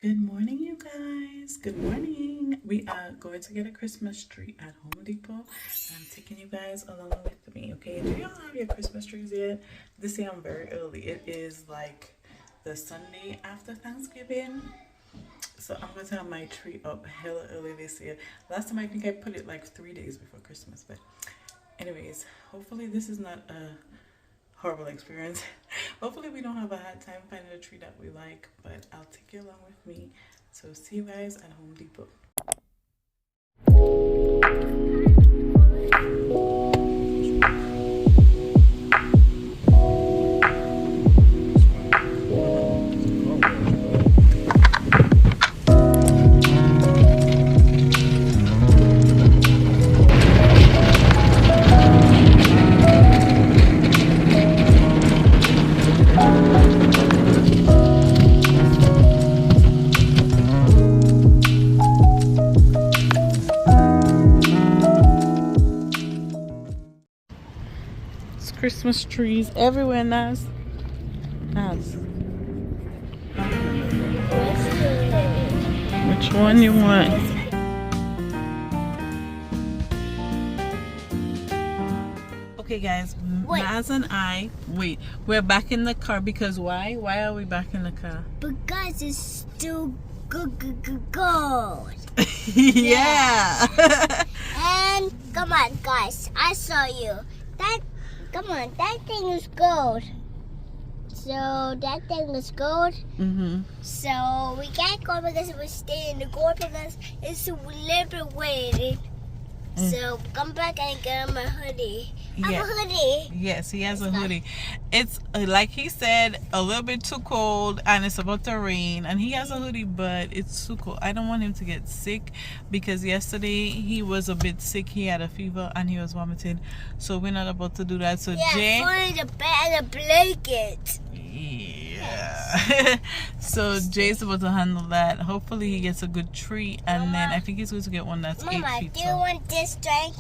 Good morning, you guys. Good morning. We are going to get a Christmas tree at Home Depot. I'm taking you guys along with me, okay? Do y'all have your Christmas trees yet? This year I'm very early. It is like the Sunday after Thanksgiving. So I'm going to have my tree up hella early this year. Last time I think I put it like 3 days before Christmas. But anyways, hopefully this is not a horrible experience. Hopefully we don't have a hard time finding a tree that we like, but I'll take you along with me. So see you guys at Home Depot. Christmas trees everywhere, Naz. Which one you want? Okay guys, Naz and I, we're back in the car because why? Why are we back in the car? Because it's still good. Yeah. And come on guys, I saw you. Come on, that thing is gold. So that thing is gold. So we can't go because we stay in the gold because it's a little bit weighted. So come back and get him a hoodie. I have a hoodie. Yes, he has a hoodie. It's like he said, a little bit too cold and it's about to rain, and he has a hoodie, but it's too cold. I don't want him to get sick because yesterday he was a bit sick. He had a fever and he was vomiting, so we're not about to do that. So Jay, for the bed and a blanket. Yeah. So Jay's about to handle that. Hopefully he gets a good tree, and then I think he's going to get one that's 8 feet tall. Do you want this drink?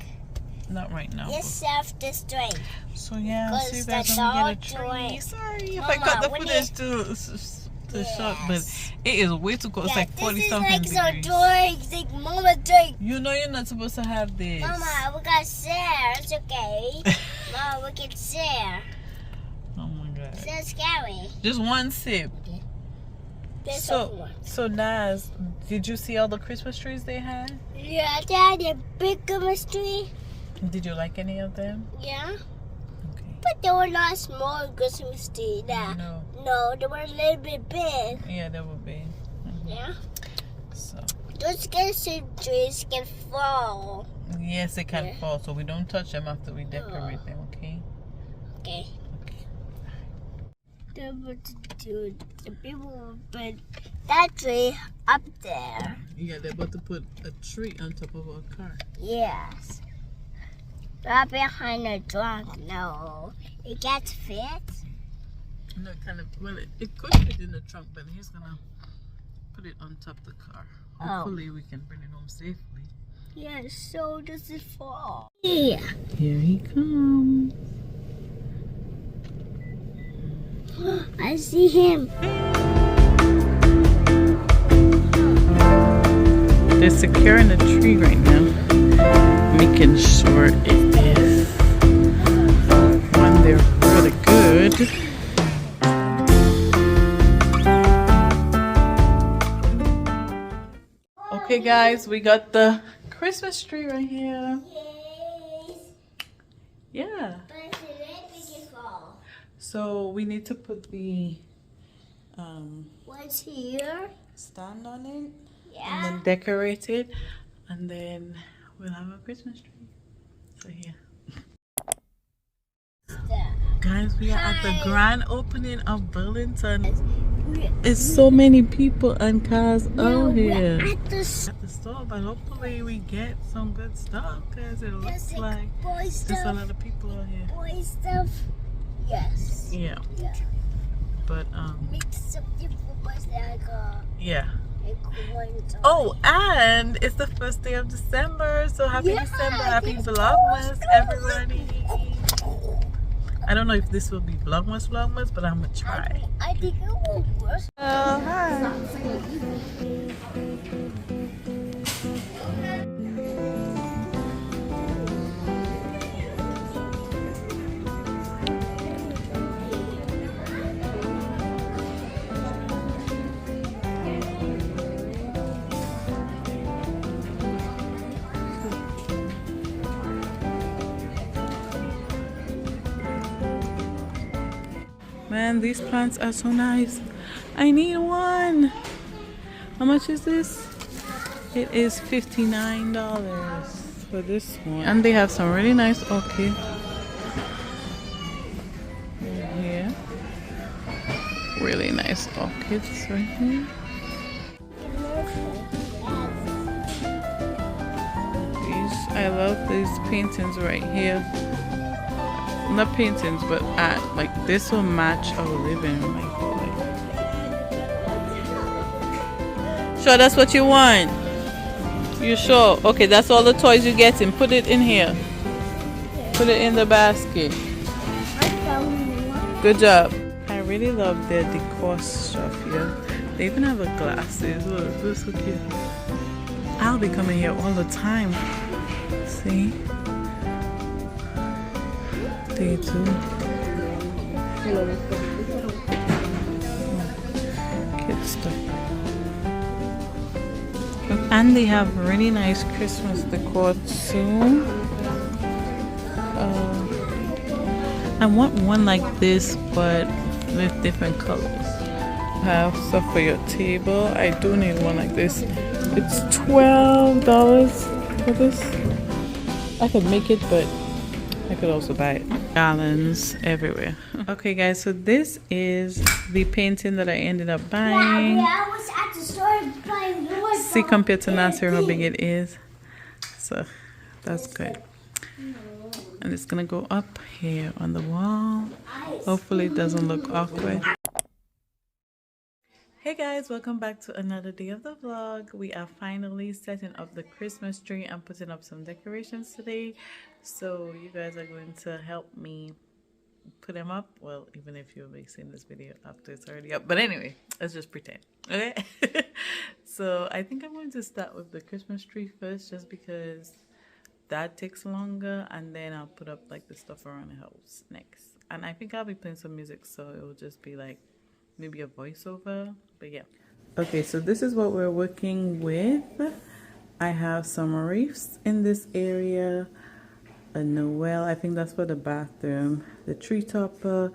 Not right now. Yes, serve this drink. So yeah, I'll see you guys when we get a tree. Sorry if I cut the footage too short, but it is way too cold. It's like 40 something degrees. Drinks, like Mama drink. You know you're not supposed to have this. Mama, we got share. It's okay. Mama, we can share. Oh my god. It's so scary. Just one sip. So Naz, did you see all the Christmas trees they had? Yeah, they had a big Christmas tree. Did you like any of them? Yeah. Okay. But they were not small Christmas tree. No, they were a little bit big. Yeah, they were big. Yeah. So those Christmas trees can fall. yes, they can fall. So we don't touch them after we decorate them. Okay. Okay. The people will put that tree up there. Yeah, they're about to put a tree on top of our car. Yes. Right behind the trunk. No. It gets fit. No, kind of. Well, it could fit in the trunk, but he's gonna put it on top of the car. Hopefully, we can bring it home safely. Yeah. So does it fall? Yeah. Here he comes. I see him. They're securing the tree right now, making sure it is one there really good. Okay guys, we got the Christmas tree right here. Yes. Yeah. But it's a little bit fall. So we need to put the What's here? stand on it. Yeah. And then decorate it, and then we'll have a Christmas tree. So here. Guys, we are at the grand opening of Burlington. It's so many people and cars out here. We're at the store, but hopefully we get some good stuff because it looks like there's a lot of people out here. boy stuff. Yes. Yeah. Yeah. But Mix up different boys like yeah. coins. Oh, and it's the first day of December, so happy December, happy Vlogmas, everybody. I don't know if this will be vlogmas, but I'm gonna try. I think it will work. Oh, hi. Man, these plants are so nice. I need one. How much is this? It is $59 for this one. And they have some really nice orchids right here. Really nice orchids right here. I love these paintings right here. Not paintings, but art. Like this will match our living room. I feel like. Sure, that's what you want. You sure? Okay, that's all the toys you get in. Put it in here. Put it in the basket. Good job. I really love their decor stuff here. They even have a glasses. Look, this is so cute. I'll be coming here all the time. See? Day 2. Cute stuff. And they have really nice Christmas decor too. I want one like this, but with different colors. Have stuff for your table. I do need one like this. It's $12 for this. I could make it, but I could also buy it. Gallons everywhere. Okay guys, so this is the painting that I ended up buying. Yeah, I was at the store buying yours. See, compared to last year how big it is. So that's good. And it's gonna go up here on the wall. Hopefully it doesn't look awkward. Hey guys, welcome back to another day of the vlog. We are finally setting up the Christmas tree and putting up some decorations today. So you guys are going to help me put them up. Well, even if you'll be seeing this video after it's already up. But anyway, let's just pretend, okay? So I think I'm going to start with the Christmas tree first, just because that takes longer, and then I'll put up like the stuff around the house next. And I think I'll be playing some music, so it will just be like maybe a voiceover, but yeah. Okay, so this is what we're working with. I have some wreaths in this area, a Noel, I think that's for the bathroom, the tree topper,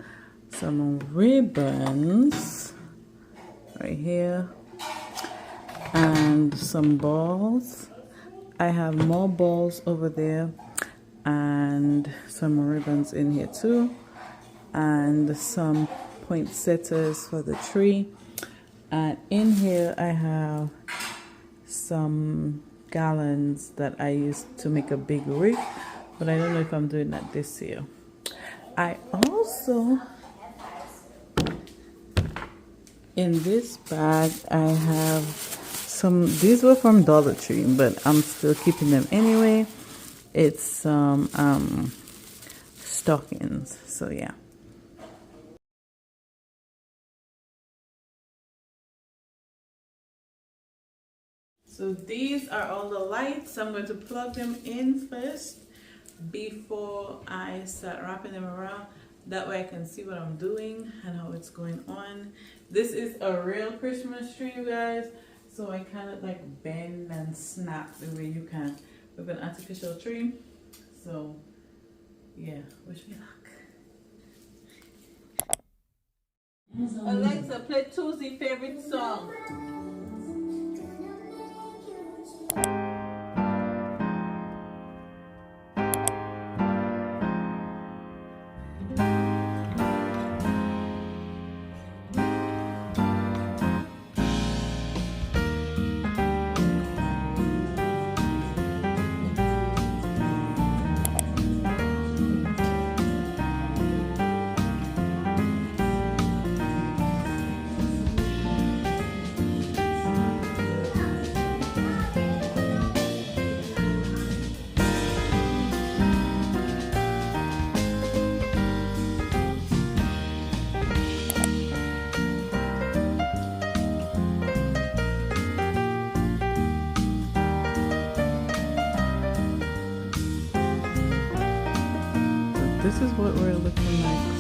some ribbons right here, and some balls. I have more balls over there and some ribbons in here too, and some poinsettias for the tree. And in here I have some gallons that I used to make a big wreath, but I don't know if I'm doing that this year. I also, in this bag, I have some, these were from Dollar Tree, but I'm still keeping them anyway. It's some stockings, so yeah. So these are all the lights. I'm going to plug them in first before I start wrapping them around. That way I can see what I'm doing and how it's going on. This is a real Christmas tree, you guys. So I kind of like bend and snap the way you can with an artificial tree. So yeah, wish me luck. Alexa, play Tuesday's favorite song. this is what we're looking like.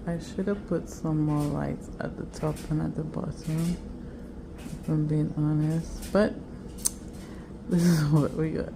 I should have put some more lights at the top and at the bottom, if I'm being honest, but this is what we got.